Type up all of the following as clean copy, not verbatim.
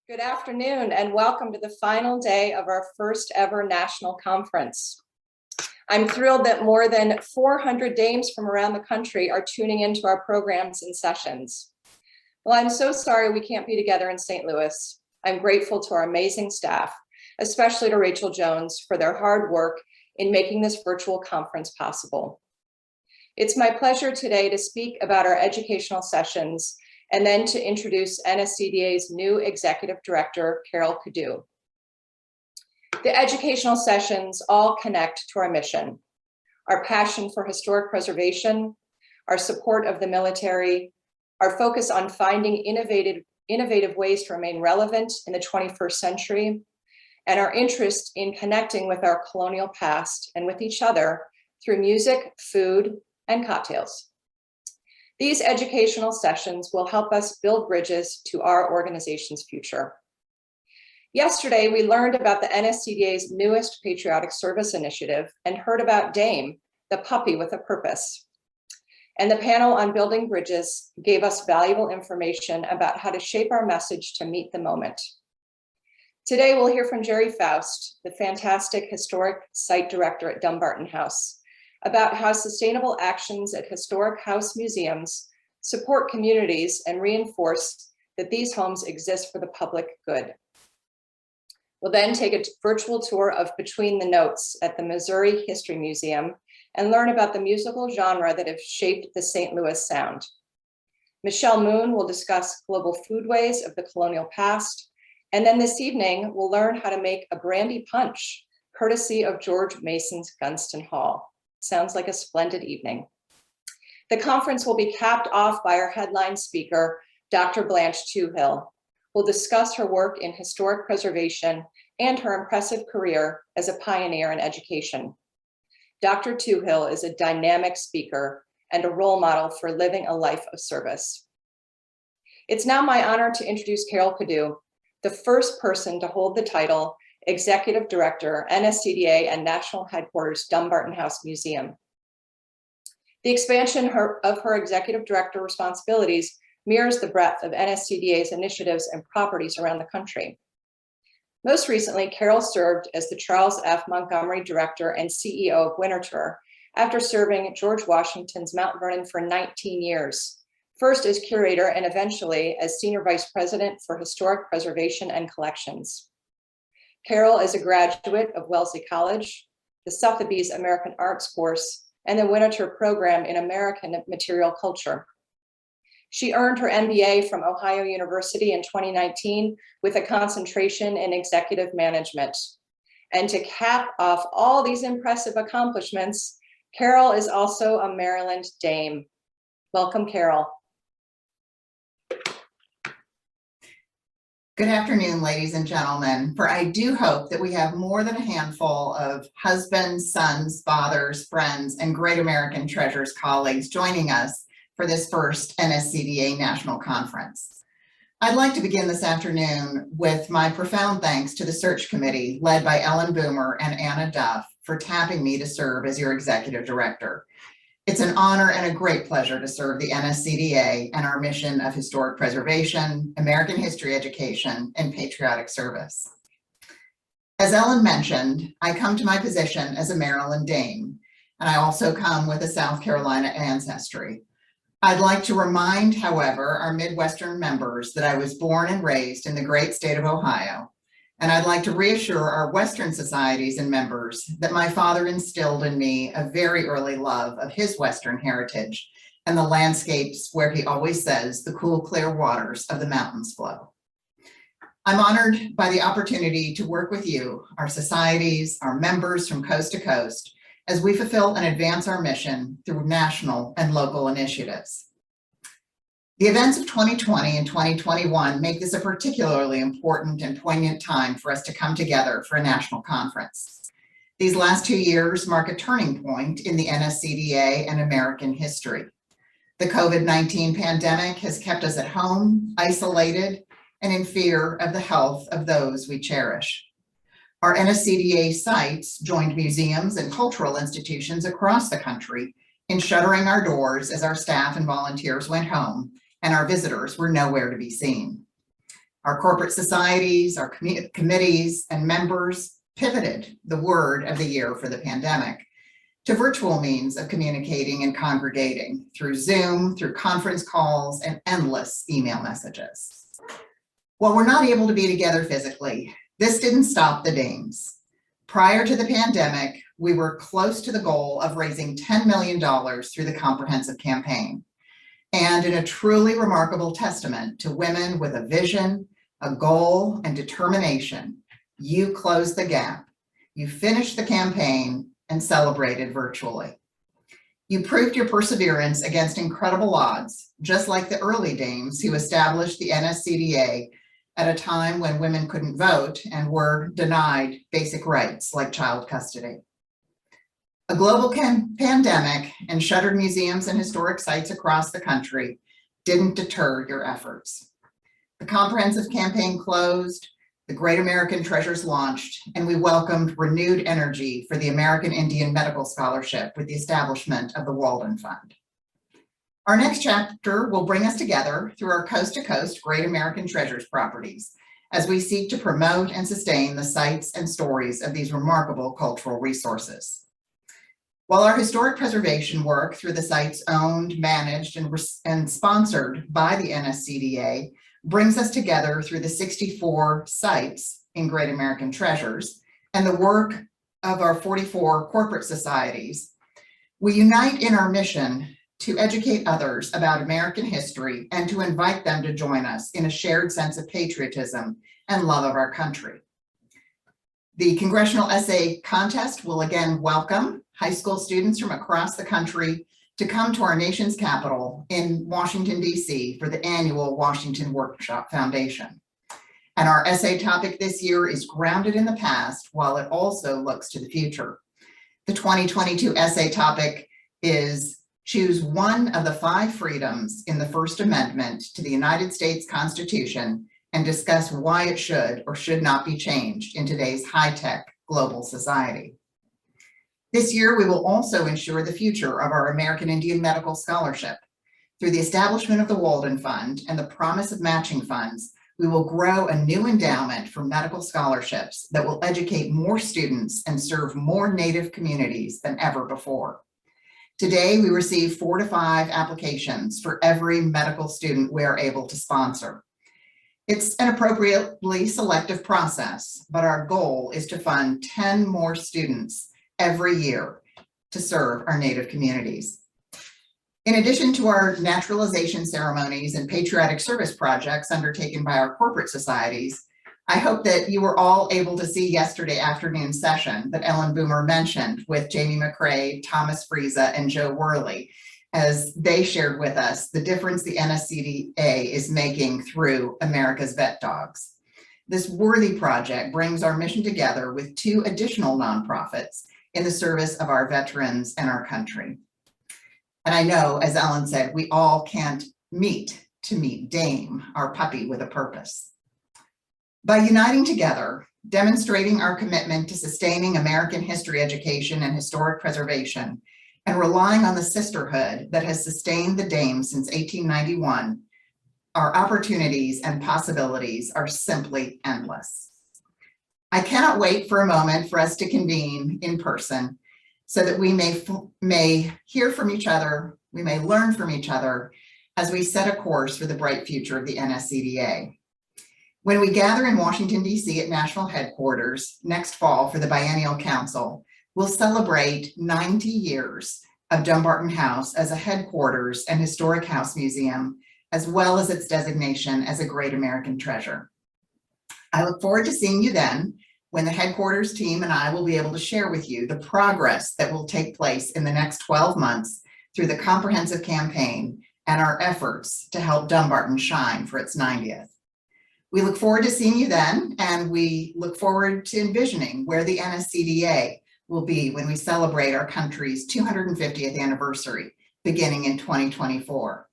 Good afternoon and welcome to the final day of our first ever national conference. I'm thrilled that more than 400 dames from around the country are tuning into our programs and sessions. Well, I'm so sorry we can't be together in St. Louis. I'm grateful to our amazing staff, especially to Rachel Jones, for their hard work in making this virtual conference possible. It's my pleasure today to speak about our educational sessions and then to introduce NSCDA's new Executive Director, Carol Cadu. The educational sessions all connect to our mission, our passion for historic preservation, our support of the military, our focus on finding innovative ways to remain relevant in the 21st century, and our interest in connecting with our colonial past and with each other through music, food, and cocktails. These educational sessions will help us build bridges to our organization's future. Yesterday, we learned about the NSCDA's newest patriotic service initiative and heard about Dame, the puppy with a purpose. And the panel on building bridges gave us valuable information about how to shape our message to meet the moment. Today, we'll hear from Jerry Faust, the fantastic historic site director at Dumbarton House, about how sustainable actions at historic house museums support communities and reinforce that these homes exist for the public good. We'll then take a virtual tour of Between the Notes at the Missouri History Museum and learn about the musical genre that have shaped the St. Louis sound. Michelle Moon will discuss global foodways of the colonial past. And then this evening, we'll learn how to make a brandy punch, courtesy of George Mason's Gunston Hall. Sounds like a splendid evening. The conference will be capped off by our headline speaker, Dr. Blanche Toohill, who will discuss her work in historic preservation and her impressive career as a pioneer in education. Dr. Toohill is a dynamic speaker and a role model for living a life of service. It's now my honor to introduce Carol Cadu, the first person to hold the title Executive Director, NSCDA and National Headquarters, Dumbarton House Museum. The expansion of her Executive Director responsibilities mirrors the breadth of NSCDA's initiatives and properties around the country. Most recently, Carol served as the Charles F. Montgomery Director and CEO of Winterthur after serving George Washington's Mount Vernon for 19 years, first as curator and eventually as Senior Vice President for Historic Preservation and Collections. Carol is a graduate of Wellesley College, the Sotheby's American Arts course, and the Winterthur program in American Material Culture. She earned her MBA from Ohio University in 2019 with a concentration in executive management. And to cap off all these impressive accomplishments, Carol is also a Maryland Dame. Welcome, Carol. Good afternoon, ladies and gentlemen, for I do hope that we have more than a handful of husbands, sons, fathers, friends, and great American treasures colleagues joining us for this first NSCDA National Conference. I'd like to begin this afternoon with my profound thanks to the search committee led by Ellen Boomer and Anna Duff for tapping me to serve as your executive director. It's an honor and a great pleasure to serve the NSCDA and our mission of historic preservation, American history education, and patriotic service. As Ellen mentioned, I come to my position as a Maryland Dame, and I also come with a South Carolina ancestry. I'd like to remind, however, our Midwestern members that I was born and raised in the great state of Ohio. And I'd like to reassure our Western societies and members that my father instilled in me a very early love of his Western heritage and the landscapes where he always says the cool, clear waters of the mountains flow. I'm honored by the opportunity to work with you, our societies, our members from coast to coast, as we fulfill and advance our mission through national and local initiatives. The events of 2020 and 2021 make this a particularly important and poignant time for us to come together for a national conference. These last 2 years mark a turning point in the NSCDA and American history. The COVID-19 pandemic has kept us at home, isolated, and in fear of the health of those we cherish. Our NSCDA sites joined museums and cultural institutions across the country in shuttering our doors as our staff and volunteers went home and our visitors were nowhere to be seen. Our corporate societies, our committees, and members pivoted the word of the year for the pandemic to virtual means of communicating and congregating through Zoom, through conference calls, and endless email messages. While we're not able to be together physically, this didn't stop the Dames. Prior to the pandemic, we were close to the goal of raising $10 million through the comprehensive campaign. And in a truly remarkable testament to women with a vision, a goal, and determination, you closed the gap. You finished the campaign and celebrated virtually. You proved your perseverance against incredible odds, just like the early Dames who established the NSCDA at a time when women couldn't vote and were denied basic rights like child custody. A global pandemic and shuttered museums and historic sites across the country didn't deter your efforts. The comprehensive campaign closed, the Great American Treasures launched, and we welcomed renewed energy for the American Indian Medical Scholarship with the establishment of the Walden Fund. Our next chapter will bring us together through our coast-to-coast Great American Treasures properties as we seek to promote and sustain the sites and stories of these remarkable cultural resources. While our historic preservation work through the sites owned, managed, and sponsored by the NSCDA brings us together through the 64 sites in Great American Treasures and the work of our 44 corporate societies, we unite in our mission to educate others about American history and to invite them to join us in a shared sense of patriotism and love of our country. The Congressional Essay Contest will again welcome high school students from across the country to come to our nation's capital in Washington, D.C. for the annual Washington Workshop Foundation. And our essay topic this year is grounded in the past while it also looks to the future. The 2022 essay topic is choose one of the 5 freedoms in the First Amendment to the United States Constitution and discuss why it should or should not be changed in today's high-tech global society. This year, we will also ensure the future of our American Indian Medical Scholarship. Through the establishment of the Walden Fund and the promise of matching funds, we will grow a new endowment for medical scholarships that will educate more students and serve more Native communities than ever before. Today, we receive 4 to 5 applications for every medical student we are able to sponsor. It's an appropriately selective process, but our goal is to fund 10 more students every year to serve our Native communities. In addition to our naturalization ceremonies and patriotic service projects undertaken by our corporate societies, I hope that you were all able to see yesterday afternoon session that Ellen Boomer mentioned with Jamie McCrae, Thomas Frieza, and Joe Worley, as they shared with us the difference the NSCDA is making through America's Vet Dogs. This worthy project brings our mission together with 2 additional nonprofits in the service of our veterans and our country. And I know, as Ellen said, we all can't meet to meet Dame, our puppy with a purpose. By uniting together, demonstrating our commitment to sustaining American history education and historic preservation, and relying on the sisterhood that has sustained the Dames since 1891, our opportunities and possibilities are simply endless. I cannot wait for a moment for us to convene in person so that we may hear from each other, we may learn from each other as we set a course for the bright future of the NSCDA. When we gather in Washington, D.C. at national headquarters next fall for the Biennial Council, we'll celebrate 90 years of Dumbarton House as a headquarters and historic house museum, as well as its designation as a Great American Treasure. I look forward to seeing you then, when the headquarters team and I will be able to share with you the progress that will take place in the next 12 months through the comprehensive campaign and our efforts to help Dumbarton shine for its 90th. We look forward to seeing you then, and we look forward to envisioning where the NSCDA will be when we celebrate our country's 250th anniversary, beginning in 2024.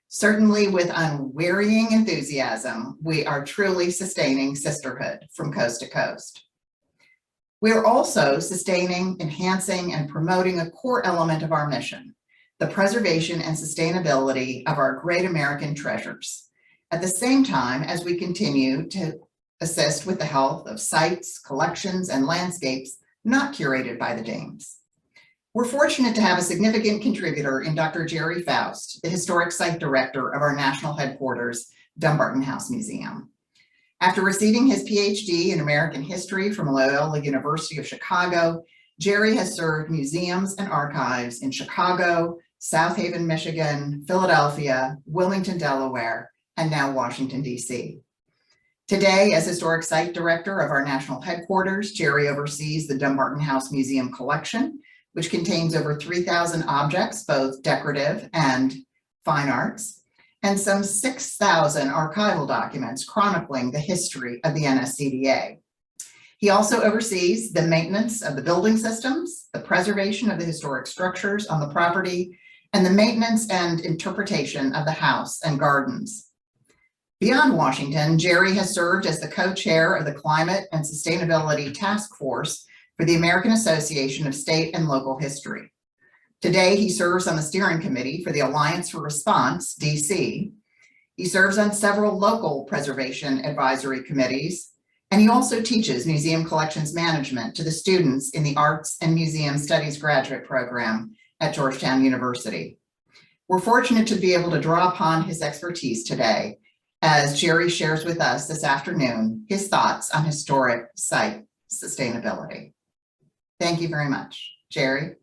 Certainly with unwearying enthusiasm, we are truly sustaining sisterhood from coast to coast. We are also sustaining, enhancing, and promoting a core element of our mission, the preservation and sustainability of our great American treasures. at the same time as we continue to assist with the health of sites, collections, and landscapes not curated by the Dames. We're fortunate to have a significant contributor in Dr. Jerry Faust, the Historic Site Director of our national headquarters, Dumbarton House Museum. After receiving his PhD in American history from Loyola University of Chicago, Jerry has served museums and archives in Chicago, South Haven, Michigan, Philadelphia, Wilmington, Delaware, and now Washington, D.C. Today, as Historic Site Director of our national headquarters, Jerry oversees the Dumbarton House Museum collection, which contains over 3,000 objects, both decorative and fine arts, and some 6,000 archival documents chronicling the history of the NSCDA. He also oversees the maintenance of the building systems, the preservation of the historic structures on the property, and the maintenance and interpretation of the house and gardens. Beyond Washington, Jerry has served as the co-chair of the Climate and Sustainability Task Force for the American Association of State and Local History. Today, he serves on the steering committee for the Alliance for Response, DC. He serves on several local preservation advisory committees, and he also teaches museum collections management to the students in the Arts and Museum Studies graduate program at Georgetown University. We're fortunate to be able to draw upon his expertise today as Jerry shares with us this afternoon his thoughts on historic site sustainability. Thank you very much. Jerry?